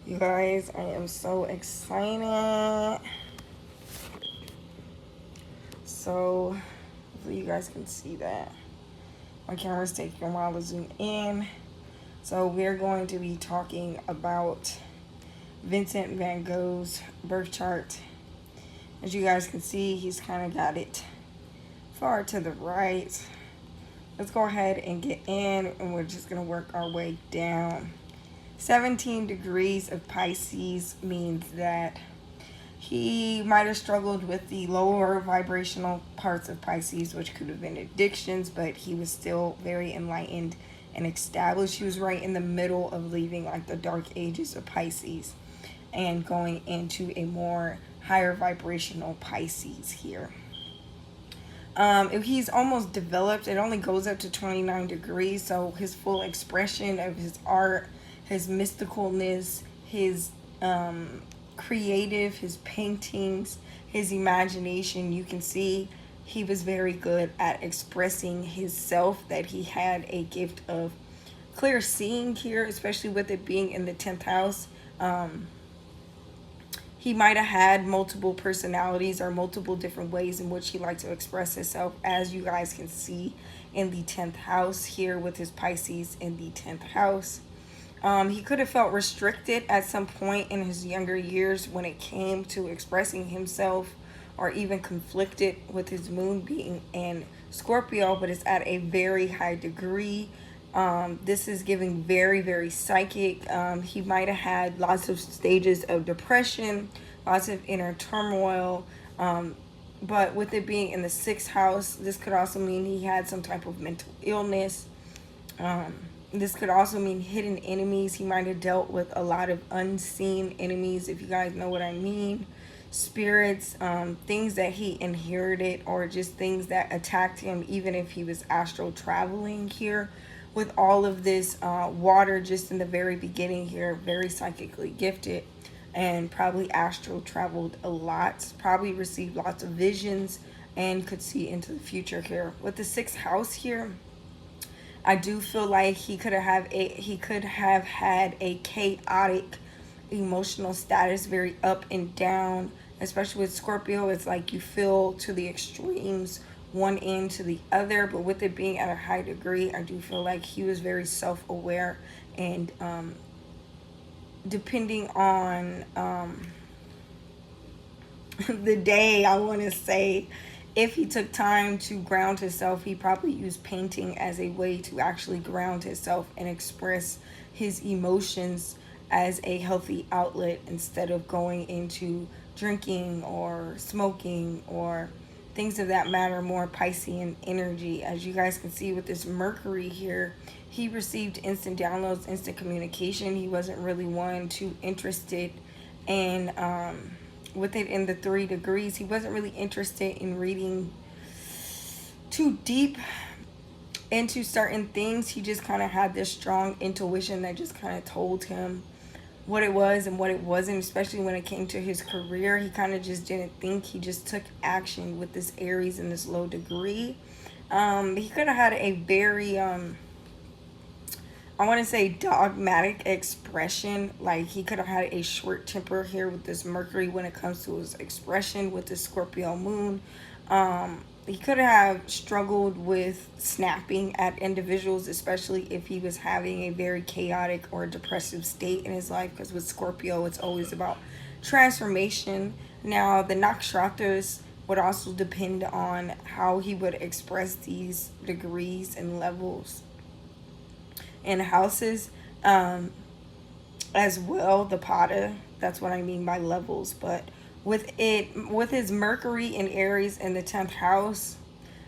You guys, I am so excited. So, hopefully you guys can see that. My camera's taking a while to zoom in. So, we're going to be talking about Vincent van Gogh's birth chart. As you guys can see, he's kind of got it far to the right. Let's go ahead and get in, and we're just going to work our way down. 17 degrees of Pisces means that he might have struggled with the lower vibrational parts of Pisces, which could have been addictions, but he was still very enlightened and established. He was right in the middle of leaving like the dark ages of Pisces and going into a more higher vibrational Pisces here. If he's almost developed, it only goes up to 29 degrees, so his full expression of his art, his mysticalness, his creative, his paintings, his imagination, you can see he was very good at expressing his self, that he had a gift of clear seeing here, especially with it being in the 10th house. He might have had multiple personalities or multiple different ways in which he liked to express himself, as you guys can see in the 10th house here with his Pisces in the 10th house. He could have felt restricted at some point in his younger years when it came to expressing himself, or even conflicted with his moon being in Scorpio, but it's at a very high degree. This is giving very, very psychic. He might have had lots of stages of depression, lots of inner turmoil. But with it being in the 6th house, this could also mean he had some type of mental illness. This could also mean hidden enemies. He might have dealt with a lot of unseen enemies, if you guys know what I mean. Spirits, things that he inherited, or just things that attacked him, even if he was astral traveling here. With all of this water just in the very beginning here, very psychically gifted, and probably astral traveled a lot, probably received lots of visions, and could see into the future here. With the 6th house here, I do feel like he could have had a chaotic emotional status, very up and down. Especially with Scorpio, it's like you feel to the extremes, one end to the other. But with it being at a high degree, I do feel like he was very self-aware, and depending on the day, I want to say, if he took time to ground himself, he probably used painting as a way to actually ground himself and express his emotions as a healthy outlet, instead of going into drinking or smoking or things of that matter, more Piscean energy. As you guys can see with this Mercury here, he received instant downloads, instant communication. He wasn't really one too interested in with it in the 3 degrees, he wasn't really interested in reading too deep into certain things. He just kind of had this strong intuition that just kind of told him what it was and what it wasn't, especially when it came to his career. He kind of just didn't think, he just took action with this Aries in this low degree. He could have had a very I want to say dogmatic expression. Like he could have had a short temper here with this Mercury when it comes to his expression with the Scorpio moon. He could have struggled with snapping at individuals, especially if he was having a very chaotic or depressive state in his life, because with Scorpio, it's always about transformation. Now, the nakshatras would also depend on how he would express these degrees and levels and houses as well. The pada, that's what I mean by levels. But with his Mercury in Aries in the 10th house,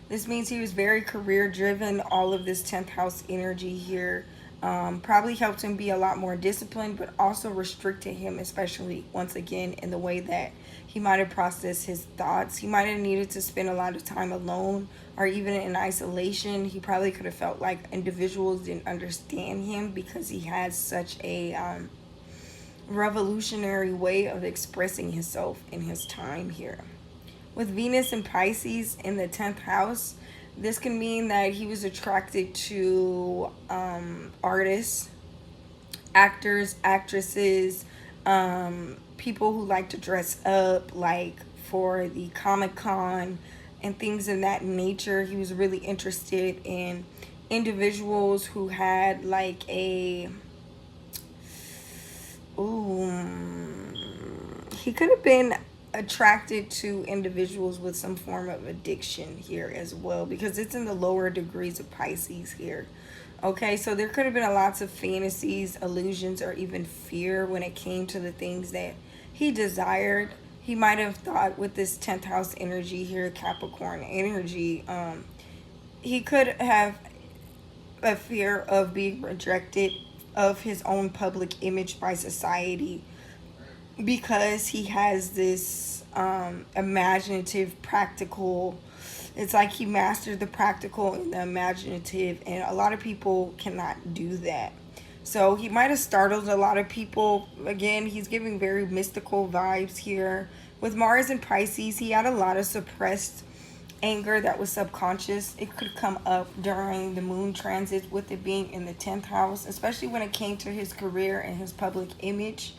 this means he was very career driven. All of this 10th house energy here probably helped him be a lot more disciplined, but also restricted him, especially once again in the way that he might have processed his thoughts. He might have needed to spend a lot of time alone or even in isolation. He probably could have felt like individuals didn't understand him because he had such a revolutionary way of expressing himself in his time here. With Venus and Pisces in the 10th house, this can mean that he was attracted to artists, actors, actresses, People who like to dress up, like for the Comic-Con and things of that nature. He was really interested in individuals who had like a, ooh, he could have been attracted to individuals with some form of addiction here as well, because it's in the lower degrees of Pisces here. Okay, so there could have been a lots of fantasies, illusions, or even fear when it came to the things that he desired. He might have thought with this 10th house energy here, Capricorn energy, he could have a fear of being rejected, of his own public image by society, because he has this imaginative, practical. It's like he mastered the practical and the imaginative, and a lot of people cannot do that. So he might have startled a lot of people. Again, he's giving very mystical vibes here. With Mars and Pisces, he had a lot of suppressed anger that was subconscious. It could come up during the moon transit, with it being in the 10th house, especially when it came to his career and his public image.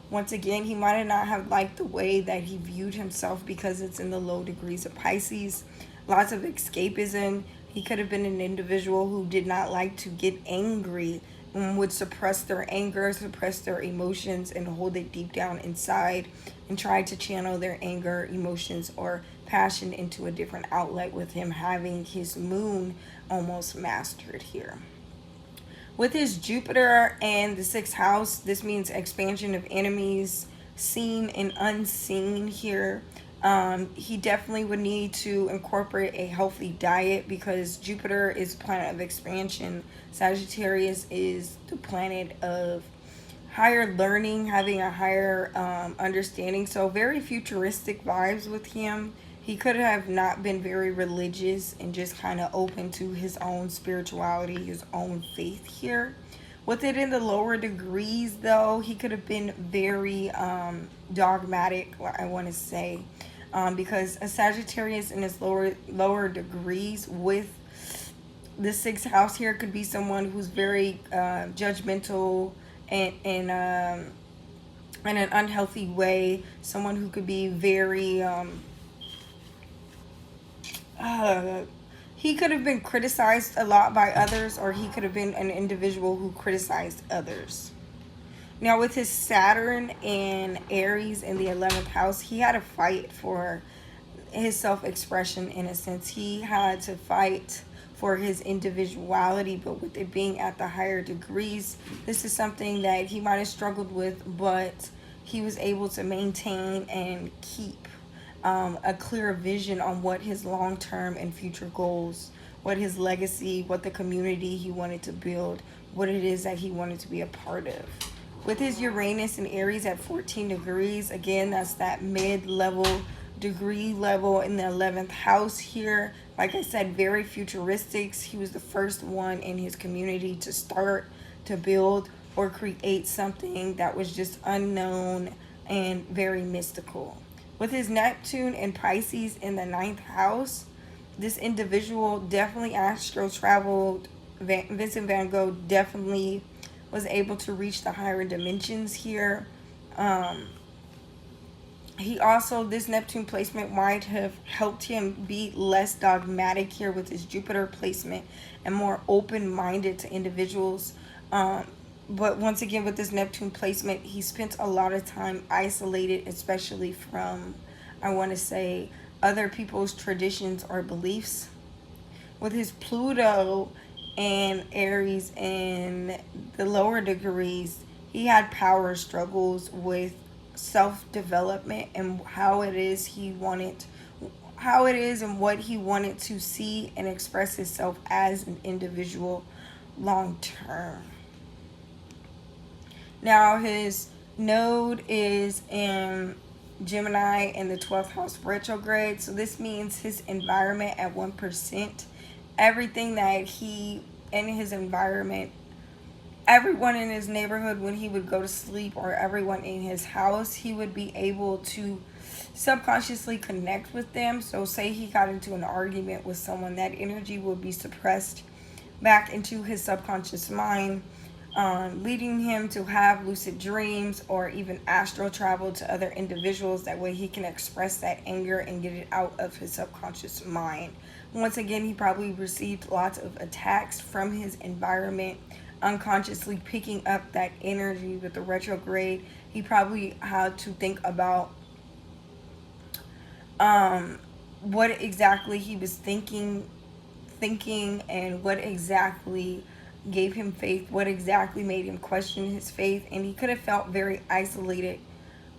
Once again, he might not have liked the way that he viewed himself because it's in the low degrees of Pisces. Lots of escapism. He could have been an individual who did not like to get angry and would suppress their anger, suppress their emotions, and hold it deep down inside, and try to channel their anger, emotions, or passion into a different outlet, with him having his moon almost mastered here. With his Jupiter and the 6th house, this means expansion of enemies, seen and unseen here. He definitely would need to incorporate a healthy diet, because Jupiter is the planet of expansion. Sagittarius is the planet of higher learning, having a higher understanding. So very futuristic vibes with him. He could have not been very religious and just kind of open to his own spirituality, his own faith here. With it in the lower degrees, though, he could have been very dogmatic, I want to say, because a Sagittarius in his lower degrees with the 6th house here could be someone who's very judgmental and in an unhealthy way. Someone who could be very he could have been criticized a lot by others, or he could have been an individual who criticized others. Now, with his Saturn and Aries in the 11th house, he had to fight for his self-expression. In a sense, he had to fight for his individuality, but with it being at the higher degrees, this is something that he might have struggled with, but he was able to maintain and keep a clear vision on what his long-term and future goals, what his legacy, what the community he wanted to build, what it is that he wanted to be a part of. With his Uranus and Aries at 14 degrees, again, that's that mid-level degree level in the 11th house here. Like I said, very futuristic. He was the first one in his community to start to build or create something that was just unknown and very mystical. With his Neptune and Pisces in the 9th house, this individual definitely astro traveled. Vincent van Gogh definitely was able to reach the higher dimensions here. He also, this Neptune placement might have helped him be less dogmatic here with his Jupiter placement, and more open-minded to individuals. But once again, with this Neptune placement, he spent a lot of time isolated, especially from, I want to say, other people's traditions or beliefs. With his Pluto and Aries in the lower degrees, he had power struggles with self-development and how it is and what he wanted to see and express himself as an individual long term. Now, his node is in Gemini in the 12th house retrograde. So this means his environment at 1%. Everything that he, in his environment, everyone in his neighborhood, when he would go to sleep, or everyone in his house, he would be able to subconsciously connect with them. So say he got into an argument with someone, that energy would be suppressed back into his subconscious mind. leading him to have lucid dreams or even astral travel to other individuals. That way he can express that anger and get it out of his subconscious mind. Once again, he probably received lots of attacks from his environment, unconsciously picking up that energy with the retrograde. He probably had to think about what exactly he was thinking and what exactly gave him faith, what exactly made him question his faith. And he could have felt very isolated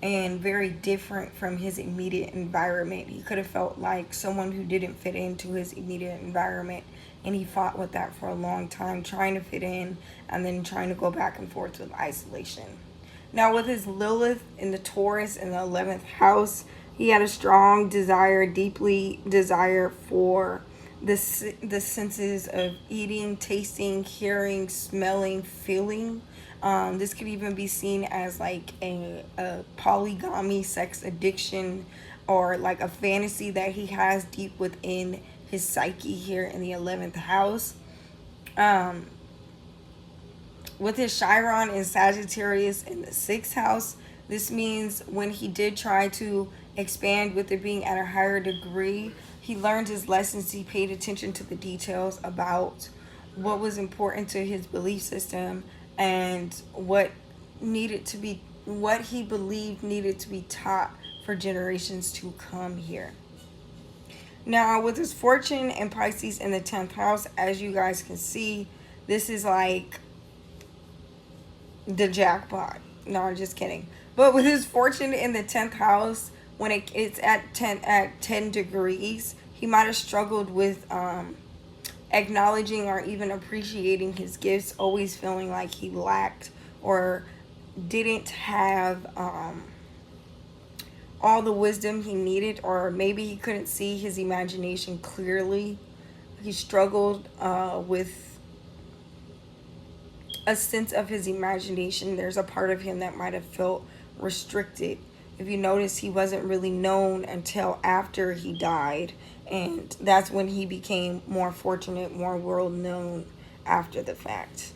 and very different from his immediate environment. He could have felt like someone who didn't fit into his immediate environment, and he fought with that for a long time, trying to fit in and then trying to go back and forth with isolation. Now, with his Lilith in the Taurus in the 11th house, he had a strong desire, deeply desire for the senses of eating, tasting, hearing, smelling, feeling. This could even be seen as like a polygamy, sex addiction, or like a fantasy that he has deep within his psyche here in the 11th house. With his Chiron in Sagittarius in the 6th house, this means when he did try to expand with it being at a higher degree, he learned his lessons. He paid attention to the details about what was important to his belief system and what he believed needed to be taught for generations to come here. Now, with his fortune and Pisces in the 10th house, as you guys can see, this is like the jackpot. No, I'm just kidding. But with his fortune in the 10th house, when it's at 10 degrees, he might have struggled with acknowledging or even appreciating his gifts, always feeling like he lacked or didn't have all the wisdom he needed, or maybe he couldn't see his imagination clearly. He struggled with a sense of his imagination. There's a part of him that might have felt restricted. If you notice, he wasn't really known until after he died, and that's when he became more fortunate, more world known after the fact.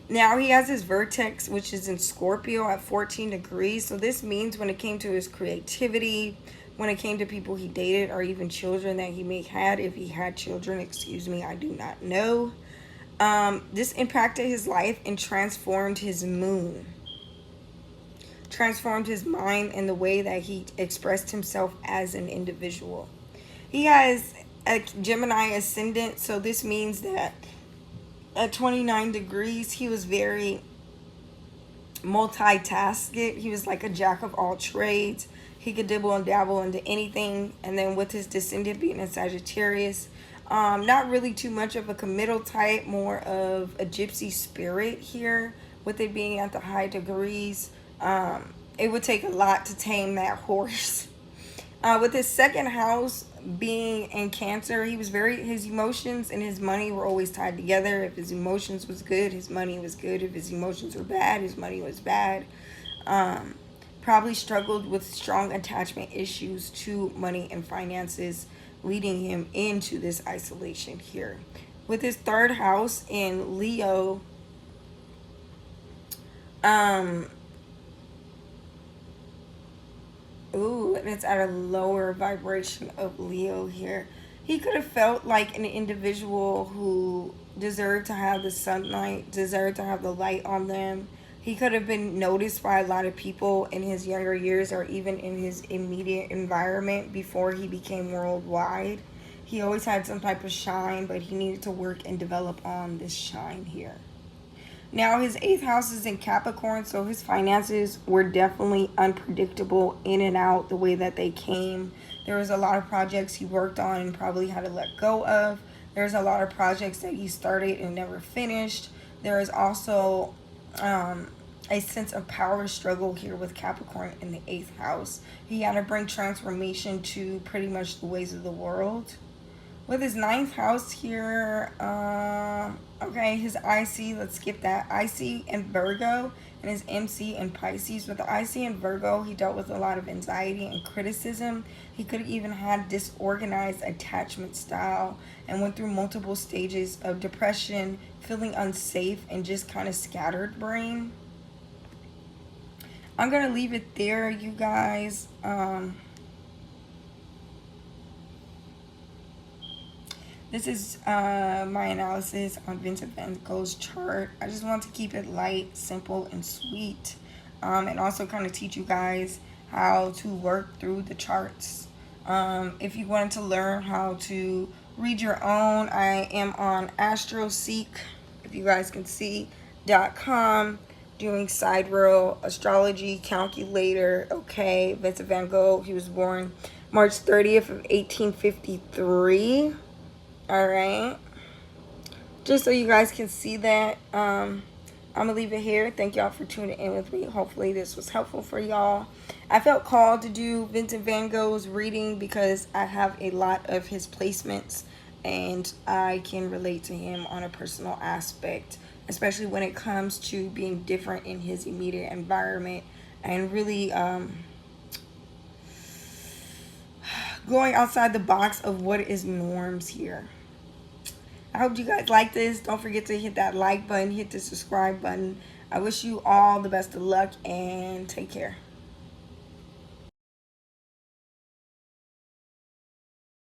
Now he has his vertex, which is in Scorpio at 14 degrees. So this means when it came to his creativity, when it came to people he dated, or even children that he may have had, if he had children, excuse me, I do not know. This impacted his life and transformed his moon. Transformed his mind in the way that he expressed himself as an individual. He has a Gemini ascendant, so this means that at 29 degrees, he was very multitasking. He was like a jack of all trades. He could dibble and dabble into anything. And then with his descendant being in Sagittarius, not really too much of a committal type, more of a gypsy spirit here, with it being at the high degrees. It would take a lot to tame that horse. With his second house being in Cancer, his emotions and his money were always tied together. If his emotions was good, his money was good. If his emotions were bad, his money was bad. Probably struggled with strong attachment issues to money and finances, leading him into this isolation here. With his third house in Leo, and it's at a lower vibration of Leo here. He could have felt like an individual who deserved to have the sunlight, deserved to have the light on them. He could have been noticed by a lot of people in his younger years, or even in his immediate environment before he became worldwide. He always had some type of shine, but he needed to work and develop on this shine here. Now, his 8th house is in Capricorn, so his finances were definitely unpredictable, in and out the way that they came. There was a lot of projects he worked on and probably had to let go of. There's a lot of projects that he started and never finished. There is also a sense of power struggle here with Capricorn in the 8th house. He had to bring transformation to pretty much the ways of the world. With his 9th house here, his IC, let's skip that. IC and Virgo and his MC in Pisces. With the IC in Virgo, he dealt with a lot of anxiety and criticism. He could have even had disorganized attachment style and went through multiple stages of depression, feeling unsafe, and just kind of scattered brain. I'm going to leave it there, you guys. This is my analysis on Vincent van Gogh's chart. I just want to keep it light, simple, and sweet. And also kind of teach you guys how to work through the charts. If you wanted to learn how to read your own, I am on AstroSeek, if you guys can see, .com, doing sidereal astrology calculator. Okay, Vincent van Gogh, he was born March 30th of 1853. All right, just so you guys can see that. I'm gonna leave it here. Thank y'all for tuning in with me. Hopefully this was helpful for y'all. I felt called to do Vincent van Gogh's reading because I have a lot of his placements and I can relate to him on a personal aspect, especially when it comes to being different in his immediate environment and really going outside the box of what is norms here. I hope you guys like this. Don't forget to hit that like button, hit the subscribe button. I wish you all the best of luck and take care.